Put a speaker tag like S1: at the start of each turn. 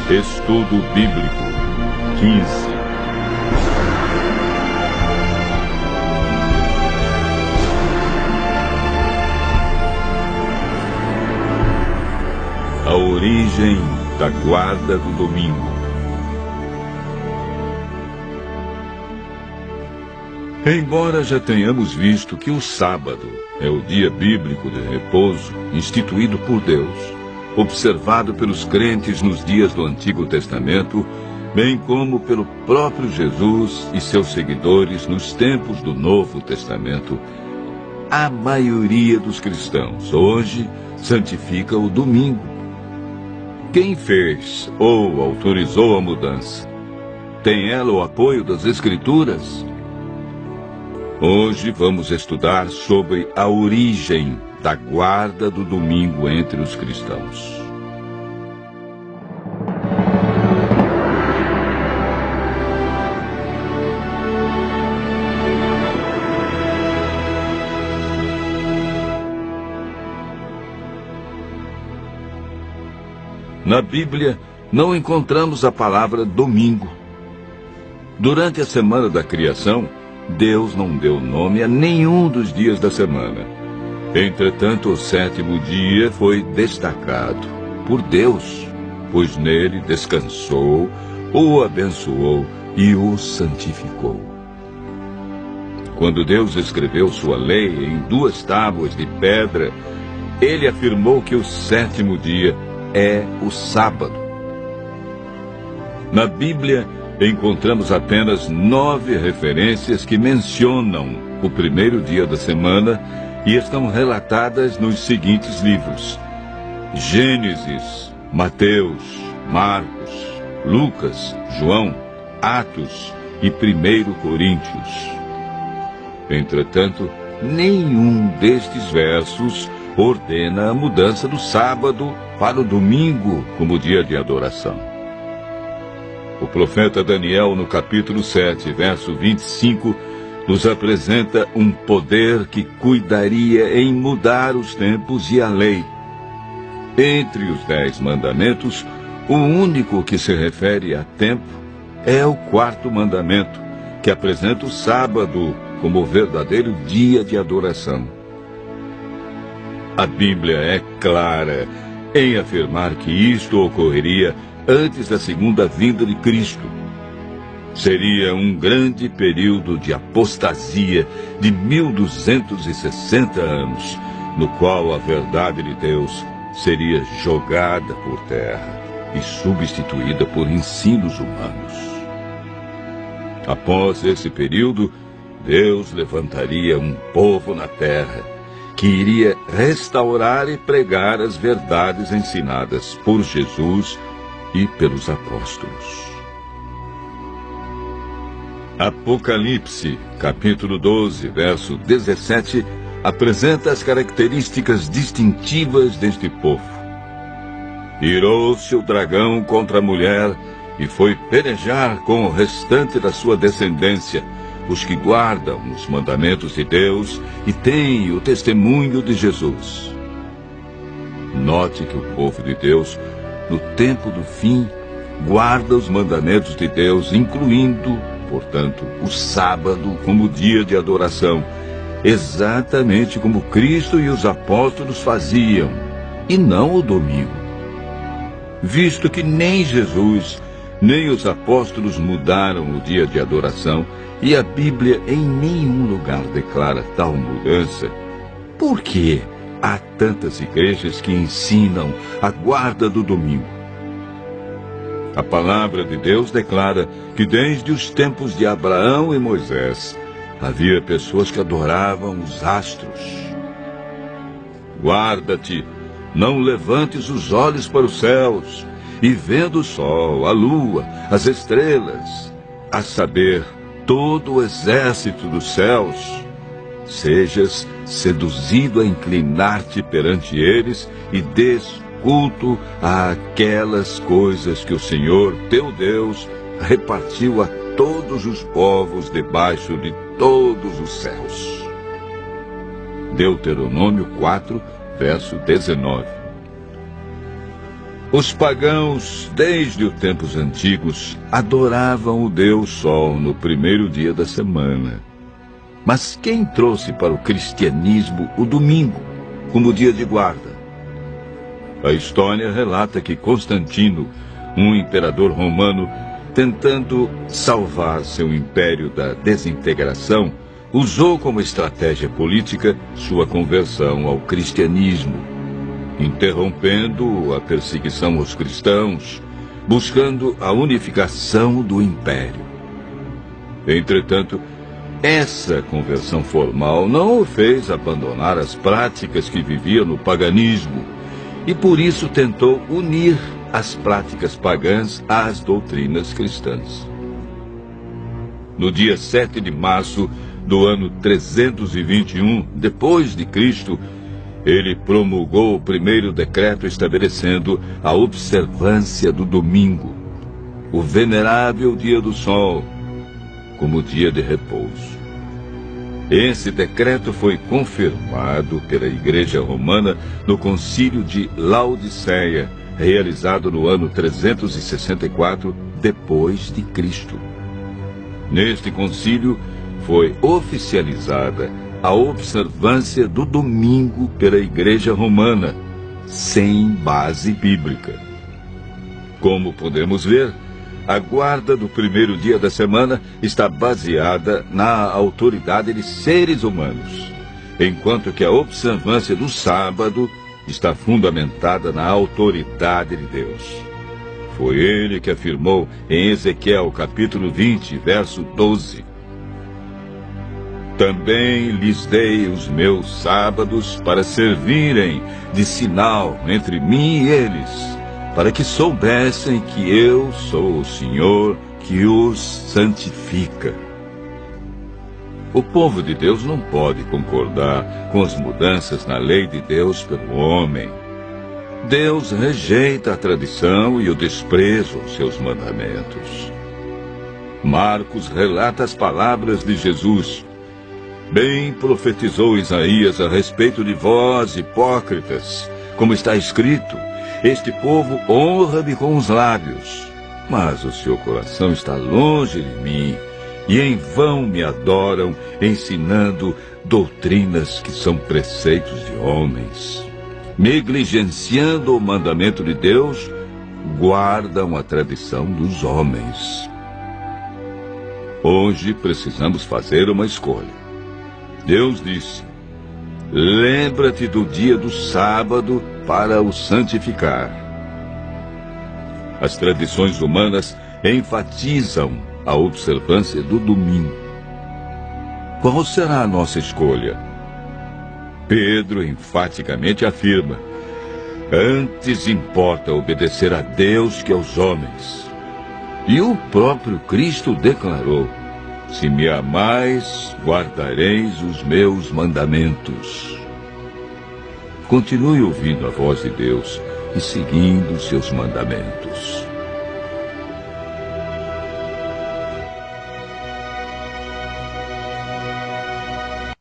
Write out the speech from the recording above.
S1: Estudo Bíblico 15. A origem da guarda do domingo. Embora já tenhamos visto que o sábado é o dia bíblico de repouso instituído por Deus, observado pelos crentes nos dias do Antigo Testamento, bem como pelo próprio Jesus e seus seguidores nos tempos do Novo Testamento, a maioria dos cristãos hoje santifica o domingo. Quem fez ou autorizou a mudança? Tem ela o apoio das Escrituras? Hoje vamos estudar sobre a origem da guarda do domingo entre os cristãos. Na Bíblia, não encontramos a palavra domingo. Durante a semana da criação, Deus não deu nome a nenhum dos dias da semana. Entretanto, o sétimo dia foi destacado por Deus, pois nele descansou, o abençoou e o santificou. Quando Deus escreveu sua lei em 2 tábuas de pedra, ele afirmou que o sétimo dia é o sábado. Na Bíblia, encontramos apenas 9 referências que mencionam o primeiro dia da semana e estão relatadas nos seguintes livros: Gênesis, Mateus, Marcos, Lucas, João, Atos e 1 Coríntios. Entretanto, nenhum destes versos ordena a mudança do sábado para o domingo como dia de adoração. O profeta Daniel, no capítulo 7, verso 25, nos apresenta um poder que cuidaria em mudar os tempos e a lei. Entre os 10 mandamentos, o único que se refere a tempo é o 4º mandamento, que apresenta o sábado como o verdadeiro dia de adoração. A Bíblia é clara em afirmar que isto ocorreria antes da segunda vinda de Cristo. Seria um grande período de apostasia de 1260 anos, no qual a verdade de Deus seria jogada por terra e substituída por ensinos humanos. Após esse período, Deus levantaria um povo na terra que iria restaurar e pregar as verdades ensinadas por Jesus e pelos apóstolos. Apocalipse, capítulo 12, verso 17, apresenta as características distintivas deste povo. Irou-se o dragão contra a mulher e foi pelejar com o restante da sua descendência, os que guardam os mandamentos de Deus e têm o testemunho de Jesus. Note que o povo de Deus, no tempo do fim, guarda os mandamentos de Deus, incluindo, portanto, o sábado como dia de adoração, exatamente como Cristo e os apóstolos faziam, e não o domingo. Visto que nem Jesus, nem os apóstolos mudaram o dia de adoração, e a Bíblia em nenhum lugar declara tal mudança, por que há tantas igrejas que ensinam a guarda do domingo? A palavra de Deus declara que desde os tempos de Abraão e Moisés havia pessoas que adoravam os astros. Guarda-te, não levantes os olhos para os céus, e vendo o sol, a lua, as estrelas, a saber, todo o exército dos céus, sejas seduzido a inclinar-te perante eles e des culto àquelas coisas que o Senhor, teu Deus, repartiu a todos os povos debaixo de todos os céus. Deuteronômio 4, verso 19. Os pagãos, desde os tempos antigos, adoravam o Deus Sol no primeiro dia da semana. Mas quem trouxe para o cristianismo o domingo como dia de guarda? A história relata que Constantino, um imperador romano, tentando salvar seu império da desintegração, usou como estratégia política sua conversão ao cristianismo, interrompendo a perseguição aos cristãos, buscando a unificação do império. Entretanto, essa conversão formal não o fez abandonar as práticas que vivia no paganismo, e por isso tentou unir as práticas pagãs às doutrinas cristãs. No dia 7 de março do ano 321 depois de Cristo, ele promulgou o primeiro decreto estabelecendo a observância do domingo, o venerável dia do sol, como dia de repouso. Esse decreto foi confirmado pela Igreja Romana no Concílio de Laodiceia, realizado no ano 364 depois de Cristo. Neste concílio foi oficializada a observância do domingo pela Igreja Romana, sem base bíblica. Como podemos ver, a guarda do primeiro dia da semana está baseada na autoridade de seres humanos, enquanto que a observância do sábado está fundamentada na autoridade de Deus. Foi ele que afirmou em Ezequiel capítulo 20, verso 12: Também lhes dei os meus sábados para servirem de sinal entre mim e eles, para que soubessem que eu sou o Senhor que os santifica. O povo de Deus não pode concordar com as mudanças na lei de Deus pelo homem. Deus rejeita a tradição e o desprezo aos seus mandamentos. Marcos relata as palavras de Jesus: Bem profetizou Isaías a respeito de vós, hipócritas, como está escrito: Este povo honra-me com os lábios, mas o seu coração está longe de mim, e em vão me adoram, ensinando doutrinas que são preceitos de homens. Negligenciando o mandamento de Deus, guardam a tradição dos homens. Hoje precisamos fazer uma escolha. Deus disse: Lembra-te do dia do sábado para o santificar. As tradições humanas enfatizam a observância do domingo. Qual será a nossa escolha? Pedro enfaticamente afirma: Antes importa obedecer a Deus que aos homens. E o próprio Cristo declarou: Se me amais, guardareis os meus mandamentos. Continue ouvindo a voz de Deus e seguindo seus mandamentos.